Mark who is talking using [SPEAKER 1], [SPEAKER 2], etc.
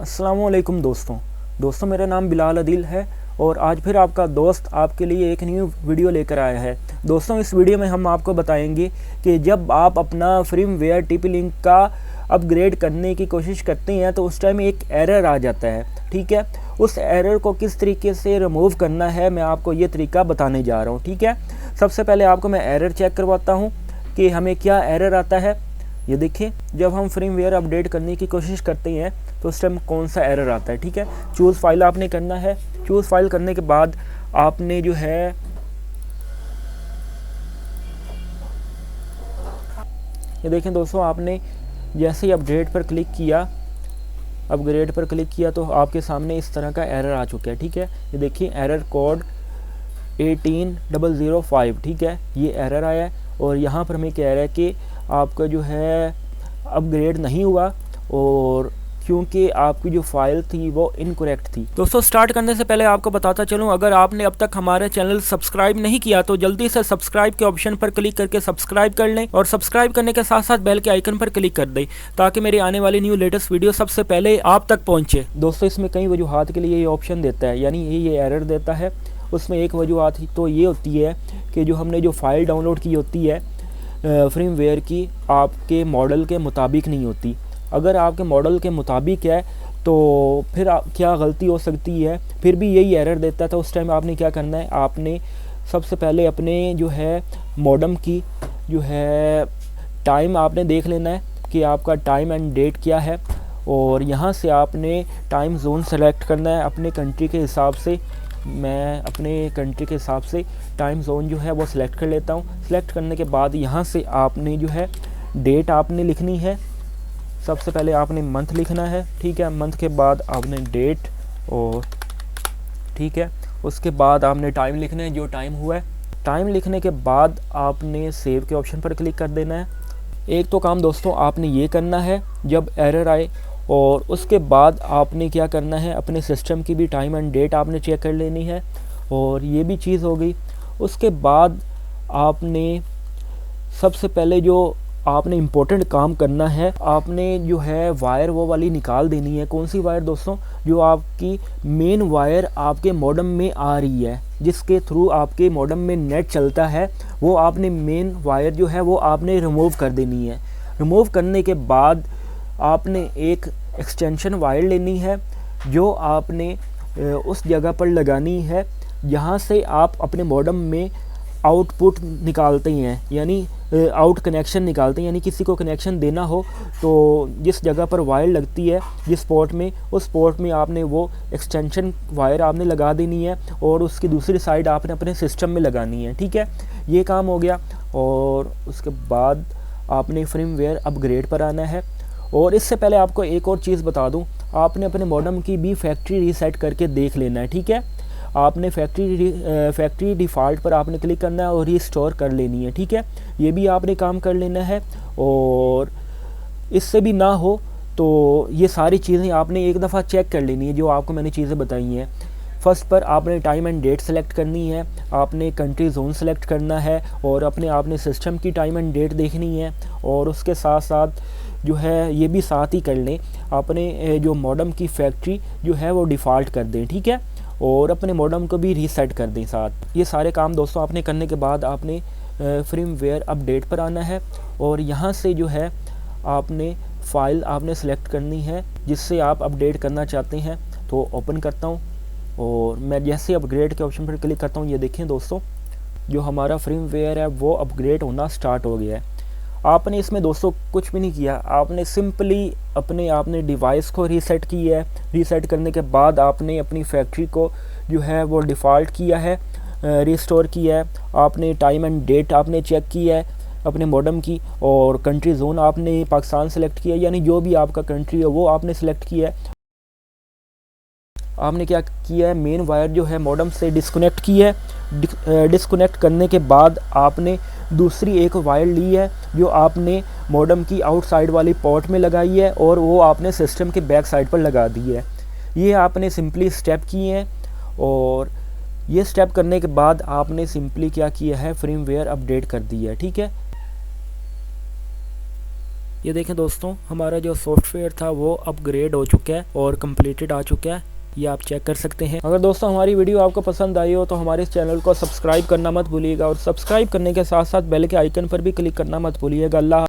[SPEAKER 1] अस्सलामुअलैकुम दोस्तों मेरा नाम बिलाल अदिल है और आज फिर आपका दोस्त आपके लिए एक न्यू वीडियो लेकर आया है। दोस्तों इस वीडियो में हम आपको बताएंगे कि जब आप अपना फ्रीमवेयर TP-Link का अपग्रेड करने की कोशिश करते हैं तो उस टाइम एक एरर आ जाता है। ठीक है, उस एरर को किस तरीके से रिमूव करना है मैं आपको ये तरीका बताने जा रहा हूँ। ठीक है, सबसे पहले आपको मैं एरर चेक करवाता हूँ कि हमें क्या एरर आता है। ये देखिए, जब हम फ्रीमवेयर अपडेट करने की कोशिश करते हैं तो उस टाइम कौन सा एरर आता है। ठीक है, चूज़ फाइल आपने करना है। चूज़ फाइल करने के बाद आपने जो है ये देखें दोस्तों, आपने जैसे ही अपडेट पर क्लिक किया, अपग्रेड पर क्लिक किया तो आपके सामने इस तरह का एरर आ चुका है। ठीक है, ये देखिए एरर कोड 18005। ठीक है, ये एरर आया है और यहाँ पर हमें कह रहा है कि आपका जो है अपग्रेड नहीं हुआ और क्योंकि आपकी जो फाइल थी वो इनकरेक्ट थी। दोस्तों स्टार्ट करने से पहले आपको बताता चलूं, अगर आपने अब तक हमारे चैनल सब्सक्राइब नहीं किया तो जल्दी से सब्सक्राइब के ऑप्शन पर क्लिक करके सब्सक्राइब कर लें और सब्सक्राइब करने के साथ साथ बेल के आइकन पर क्लिक कर दें ताकि मेरी आने वाली न्यू लेटेस्ट वीडियो सबसे पहले आप तक पहुँचे। दोस्तों इसमें कई वजूहात के लिए ये ऑप्शन देता है, यानी ये एरर देता है। उसमें एक वजूहत तो ये होती है कि जो हमने जो फाइल डाउनलोड की होती है फ्रीमवेयर की, आपके मॉडल के मुताबिक नहीं होती। अगर आपके मॉडल के मुताबिक है तो फिर क्या गलती हो सकती है, फिर भी यही एरर देता था। उस टाइम आपने क्या करना है, आपने सबसे पहले अपने जो है मॉडम की जो है टाइम आपने देख लेना है कि आपका टाइम एंड डेट क्या है और यहाँ से आपने टाइम जोन सेलेक्ट करना है अपने कंट्री के हिसाब से। मैं अपने कंट्री के हिसाब से टाइम जोन जो है वो सिलेक्ट कर लेता हूँ। सिलेक्ट करने के बाद यहाँ से आपने जो है डेट आपने लिखनी है। सबसे पहले आपने मंथ लिखना है। ठीक है, मंथ के बाद आपने डेट और ठीक है उसके बाद आपने टाइम लिखना है जो टाइम हुआ है। टाइम लिखने के बाद आपने सेव के ऑप्शन पर क्लिक कर देना है। एक तो काम दोस्तों आपने ये करना है जब एरर आए, और उसके बाद आपने क्या करना है, अपने सिस्टम की भी टाइम एंड डेट आपने चेक कर लेनी है और ये भी चीज़ हो गई। उसके बाद आपने सबसे पहले जो आपने इम्पोर्टेंट काम करना है, आपने जो है वायर वो वाली निकाल देनी है। कौन सी वायर दोस्तों, जो आपकी मेन वायर आपके मॉडम में आ रही है, जिसके थ्रू आपके मॉडम में नेट चलता है, वो आपने मेन वायर जो है वो आपने रिमूव कर देनी है। रिमूव करने के बाद आपने एक एक्सटेंशन वायर लेनी है जो आपने उस जगह पर लगानी है जहाँ से आप अपने मॉडम में आउटपुट निकालते हैं, यानी आउट कनेक्शन निकालते हैं। यानी किसी को कनेक्शन देना हो तो जिस जगह पर वायर लगती है, जिस पोर्ट में, उस पोर्ट में आपने वो एक्सटेंशन वायर आपने लगा देनी है और उसकी दूसरी साइड आपने अपने सिस्टम में लगानी है। ठीक है, ये काम हो गया। और उसके बाद आपने फ्रीमवेयर अपग्रेड पर आना है। और इससे पहले आपको एक और चीज़ बता दूं, आपने अपने मॉडम की भी फैक्ट्री रीसेट करके देख लेना है। ठीक है, आपने फैक्ट्री डिफ़ॉल्ट पर आपने क्लिक करना है और रीस्टोर कर लेनी है। ठीक है, ये भी आपने काम कर लेना है। और इससे भी ना हो तो ये सारी चीज़ें आपने एक दफ़ा चेक कर लेनी है जो आपको मैंने चीज़ें बताई हैं। फर्स्ट पर आपने टाइम एंड डेट सेलेक्ट करनी है, आपने कंट्री जोन सेलेक्ट करना है और आपने सिस्टम की टाइम एंड डेट देखनी है। और उसके साथ साथ जो है ये भी साथ ही कर लें, अपने जो मॉडम की फैक्ट्री जो है वो डिफ़ॉल्ट कर दें। ठीक है, और अपने मॉडम को भी रीसेट कर दें साथ। ये सारे काम दोस्तों आपने करने के बाद आपने फ्रीमवेयर अपडेट पर आना है और यहाँ से जो है आपने फ़ाइल आपने सेलेक्ट करनी है जिससे आप अपडेट करना चाहते हैं। तो ओपन करता हूँ और मैं जैसे अपग्रेड के ऑप्शन पर क्लिक करता हूँ, ये देखें दोस्तों जो हमारा फ्रीमवेयर है वो अपग्रेड होना स्टार्ट हो गया है। आपने इसमें दोस्तों कुछ भी नहीं किया, आपने सिंपली आपने डिवाइस को रीसेट किया है। रीसेट करने के बाद आपने अपनी फैक्ट्री को जो है वो डिफ़ॉल्ट किया है, रिस्टोर किया है। आपने टाइम एंड डेट आपने चेक किया है अपने मॉडम की और कंट्री जोन आपने पाकिस्तान सेलेक्ट किया, यानी जो भी आपका कंट्री है वो आपने सेलेक्ट किया है। आपने क्या किया है, मेन वायर जो है मॉडम से डिस्कनेक्ट की है। डिस्कनेक्ट करने के बाद आपने दूसरी एक वायर ली है जो आपने मॉडम की आउटसाइड वाली पोर्ट में लगाई है और वो आपने सिस्टम के बैक साइड पर लगा दी है। ये आपने सिंपली स्टेप किए हैं और ये स्टेप करने के बाद आपने सिंपली क्या किया है, फ्रीमवेयर अपडेट कर दिया है। ठीक है, ये देखें दोस्तों, हमारा जो सॉफ्टवेयर था वो अपग्रेड हो चुका है और कंप्लीटेड आ चुका है, ये आप चेक कर सकते हैं। अगर दोस्तों हमारी वीडियो आपको पसंद आई हो तो हमारे इस चैनल को सब्सक्राइब करना मत भूलिएगा और सब्सक्राइब करने के साथ साथ बेल के आइकन पर भी क्लिक करना मत भूलिएगा। अल्लाह।